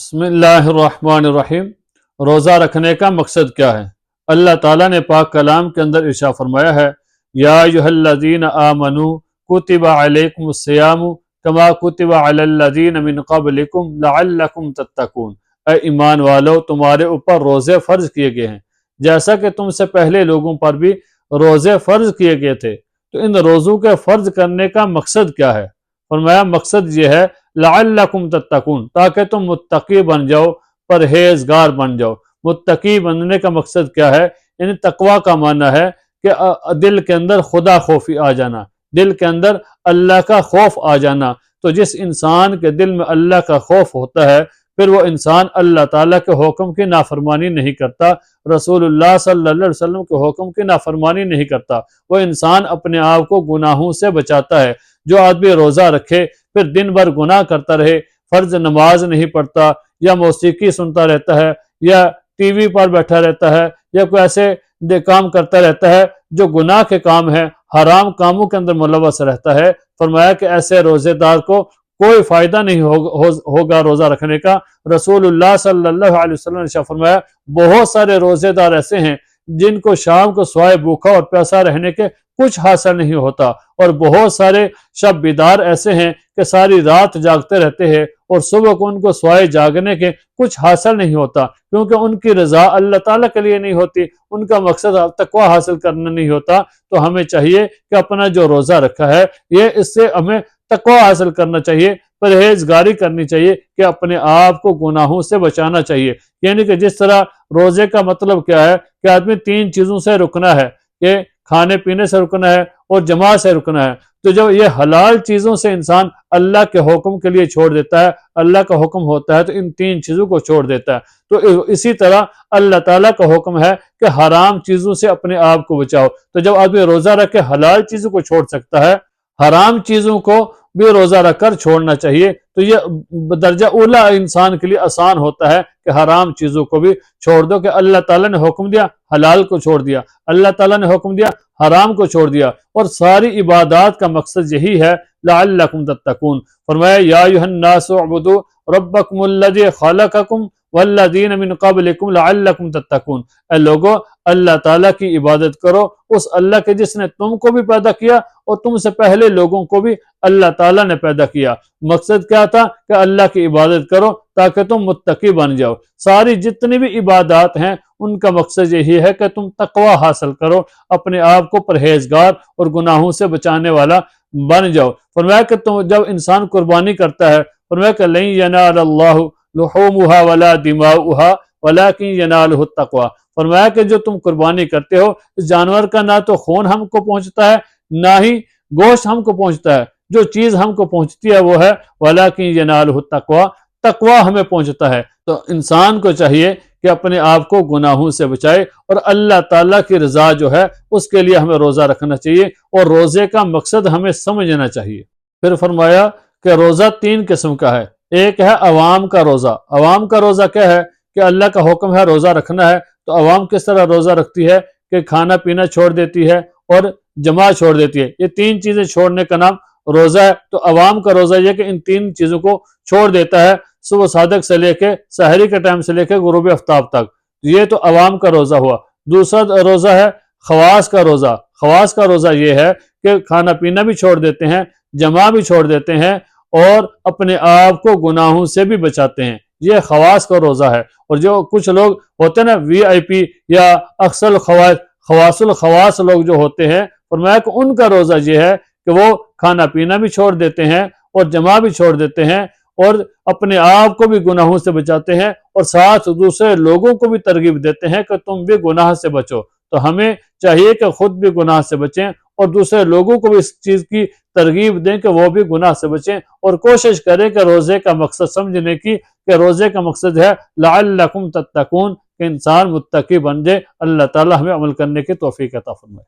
بسم اللہ الرحمن الرحیم۔ روزہ رکھنے کا مقصد کیا ہے؟ اللہ تعالیٰ نے پاک کلام کے اندر ارشاد فرمایا ہے، یا ایھا الذین آمنوا کتب علیکم الصیام کما کتب علی الذین من قبلکم لعلکم تتقون۔ اے ایمان والو، تمہارے اوپر روزے فرض کیے گئے ہیں جیسا کہ تم سے پہلے لوگوں پر بھی روزے فرض کیے گئے تھے۔ تو ان روزوں کے فرض کرنے کا مقصد کیا ہے؟ فرمایا مقصد یہ ہے لعلکم تتقون، تاکہ تم متقی بن جاؤ، پرہیزگار بن جاؤ۔ متقی بننے کا مقصد کیا ہے؟ یعنی تقوی کا معنی ہے کہ دل کے اندر خدا خوفی آ جانا، دل کے اندر اللہ کا خوف آ جانا۔ تو جس انسان کے دل میں اللہ کا خوف ہوتا ہے، پھر وہ انسان اللہ تعالیٰ کے حکم کی نافرمانی نہیں کرتا، رسول اللہ صلی اللہ علیہ وسلم کے حکم کی نافرمانی نہیں کرتا، وہ انسان اپنے آپ کو گناہوں سے بچاتا ہے۔ جو آدمی روزہ رکھے پھر دن بھر گناہ کرتا رہے، فرض نماز نہیں پڑھتا، یا موسیقی سنتا رہتا ہے، یا ٹی وی پر بیٹھا رہتا ہے، یا کوئی ایسے کام کرتا رہتا ہے جو گناہ کے کام ہیں، حرام کاموں کے اندر ملوث رہتا ہے، فرمایا کہ ایسے روزے دار کو کوئی فائدہ نہیں ہوگا روزہ رکھنے کا۔ رسول اللہ صلی اللہ علیہ وسلم نے فرمایا بہت سارے روزے دار ایسے ہیں جن کو شام کو سوائے بھوکا اور پیاسا رہنے کے کچھ حاصل نہیں ہوتا، اور بہت سارے شب بیدار ایسے ہیں کہ ساری رات جاگتے رہتے ہیں اور صبح کو ان کو سوائے جاگنے کے کچھ حاصل نہیں ہوتا، کیونکہ ان کی رضا اللہ تعالیٰ کے لیے نہیں ہوتی، ان کا مقصد تقوی حاصل کرنا نہیں ہوتا۔ تو ہمیں چاہیے کہ اپنا جو روزہ رکھا ہے اس سے ہمیں تقوی حاصل کرنا چاہیے، پرہیزگاری کرنی چاہیے، کہ اپنے آپ کو گناہوں سے بچانا چاہیے۔ یعنی کہ جس طرح روزے کا مطلب کیا ہے کہ آدمی تین چیزوں سے رکنا ہے، کہ کھانے پینے سے رکنا ہے اور جماعت سے رکنا ہے۔ تو جب یہ حلال چیزوں سے انسان اللہ کے حکم کے لیے چھوڑ دیتا ہے، اللہ کا حکم ہوتا ہے تو ان تین چیزوں کو چھوڑ دیتا ہے۔ تو اسی طرح اللہ تعالیٰ کا حکم ہے کہ حرام چیزوں سے اپنے آپ کو بچاؤ۔ تو جب آدمی روزہ رکھ کے حلال چیزوں کو چھوڑ سکتا ہے، حرام چیزوں کو بھی روزہ رکھ کر چھوڑنا چاہیے، تو یہ درجہ اولا انسان کے لیے آسان ہوتا ہے کہ حرام چیزوں کو بھی چھوڑ دو، کہ اللہ تعالیٰ نے حکم دیا حلال کو چھوڑ دیا، اللہ تعالیٰ نے حکم دیا حرام کو چھوڑ دیا، اور ساری عبادات کا مقصد یہی ہے لعلکم تتقون۔ فرمایا یا ایھا الناس اعبدوا ربکم الذی خلقکم والذین من قبلکم لعلکم تتقون۔ اے لوگو، اللہ تعالیٰ کی عبادت کرو، اس اللہ کے جس نے تم کو بھی پیدا کیا اور تم سے پہلے لوگوں کو بھی اللہ تعالیٰ نے پیدا کیا۔ مقصد کیا تھا؟ کہ اللہ کی عبادت کرو تاکہ تم متقی بن جاؤ۔ ساری جتنی بھی عبادات ہیں ان کا مقصد یہی ہے کہ تم تقوی حاصل کرو، اپنے آپ کو پرہیزگار اور گناہوں سے بچانے والا بن جاؤ۔ فرمایا کہ تم جب انسان قربانی کرتا ہے، فرمایا کہ لن ینال اللہ لحومها ولا دماؤها ولکن ینالہ التقوی۔ فرمایا کہ جو تم قربانی کرتے ہو، اس جانور کا نہ تو خون ہم کو پہنچتا ہے، نہ ہی گوشت ہم کو پہنچتا ہے، جو چیز ہم کو پہنچتی ہے وہ ہے ولکن ینالہ التقوی، تقوی ہمیں پہنچتا ہے۔ تو انسان کو چاہیے کہ اپنے آپ کو گناہوں سے بچائے، اور اللہ تعالیٰ کی رضا جو ہے اس کے لیے ہمیں روزہ رکھنا چاہیے، اور روزے کا مقصد ہمیں سمجھنا چاہیے۔ پھر فرمایا کہ روزہ تین قسم کا ہے۔ ایک ہے عوام کا روزہ۔ عوام کا روزہ کیا ہے؟ کہ اللہ کا حکم ہے روزہ رکھنا ہے، تو عوام کس طرح روزہ رکھتی ہے کہ کھانا پینا چھوڑ دیتی ہے اور جماعت چھوڑ دیتی ہے۔ یہ تین چیزیں چھوڑنے کا نام روزہ ہے۔ تو عوام کا روزہ یہ کہ ان تین چیزوں کو چھوڑ دیتا ہے، صبح صادق سے لے کے سحری کے ٹائم سے لے کے غروب آفتاب تک۔ یہ تو عوام کا روزہ ہوا۔ دوسرا روزہ ہے خواص کا روزہ۔ خواص کا روزہ یہ ہے کہ کھانا پینا بھی چھوڑ دیتے ہیں، جماع بھی چھوڑ دیتے ہیں، اور اپنے آپ کو گناہوں سے بھی بچاتے ہیں۔ یہ خواص کا روزہ ہے۔ اور جو کچھ لوگ ہوتے ہیں نا VIP یا اکثر خواص الخواص لوگ جو ہوتے ہیں، فرمایا کہ ان کا روزہ یہ ہے کہ وہ کھانا پینا بھی چھوڑ دیتے ہیں اور جماع بھی چھوڑ دیتے ہیں، اور اپنے آپ کو بھی گناہوں سے بچاتے ہیں، اور ساتھ دوسرے لوگوں کو بھی ترغیب دیتے ہیں کہ تم بھی گناہ سے بچو۔ تو ہمیں چاہیے کہ خود بھی گناہ سے بچیں اور دوسرے لوگوں کو بھی اس چیز کی ترغیب دیں کہ وہ بھی گناہ سے بچیں، اور کوشش کریں کہ روزے کا مقصد سمجھنے کی، کہ روزے کا مقصد ہے لعلکم تتقون، کہ انسان متقی بن جائے۔ اللہ تعالی ہمیں عمل کرنے کی توفیق عطا فرمائے۔